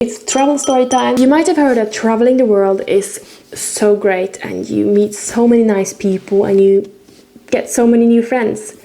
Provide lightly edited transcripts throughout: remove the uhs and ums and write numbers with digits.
It's travel story time. You might have heard that traveling the world is so great and you meet so many nice people and you get so many new friends.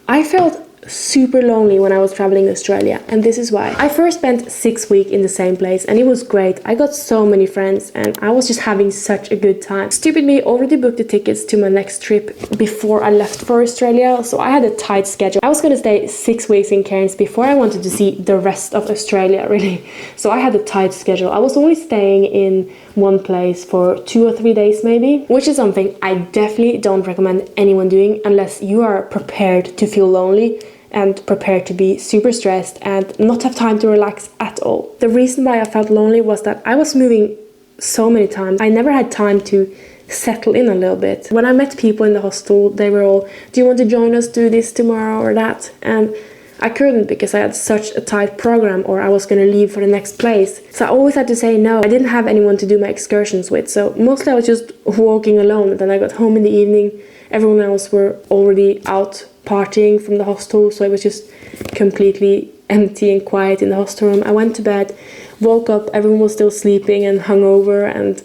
I felt super lonely when I was traveling in Australia, and this is why. I first spent 6 weeks in the same place and it was great. I got so many friends and I was just having such a good time. Stupid me, already booked the tickets to my next trip before I left for Australia, so I had a tight schedule. I was gonna stay 6 weeks in Cairns before I wanted to see the rest of Australia, really. So I had a tight schedule. I was only staying in one place for 2 or 3 days maybe, which is something I definitely don't recommend anyone doing unless you are prepared to feel lonely and prepared to be super stressed and not have time to relax at all. The reason why I felt lonely was that I was moving so many times. I never had time to settle in a little bit. When I met people in the hostel, they were all, do you want to join us, do this tomorrow or that? And I couldn't because I had such a tight program, or I was going to leave for the next place. So I always had to say no. I didn't have anyone to do my excursions with, so mostly I was just walking alone. And then I got home in the evening. Everyone else were already out partying from the hostel, so it was just completely empty and quiet in the hostel room. I went to bed, woke up, everyone was still sleeping and hungover, and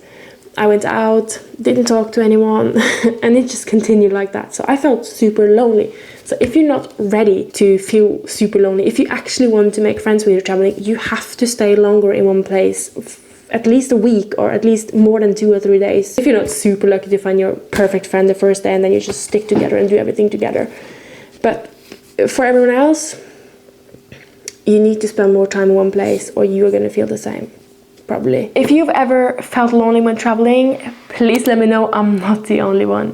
I went out, didn't talk to anyone, and it just continued like that. So I felt super lonely. So if you're not ready to feel super lonely, if you actually want to make friends when you're traveling, you have to stay longer in one place, at least a week or at least more than 2 or 3 days. If you're not super lucky to find your perfect friend the first day and then you just stick together and do everything together. But for everyone else, you need to spend more time in one place or you're going to feel the same, probably. If you've ever felt lonely when traveling, please let me know. I'm not the only one.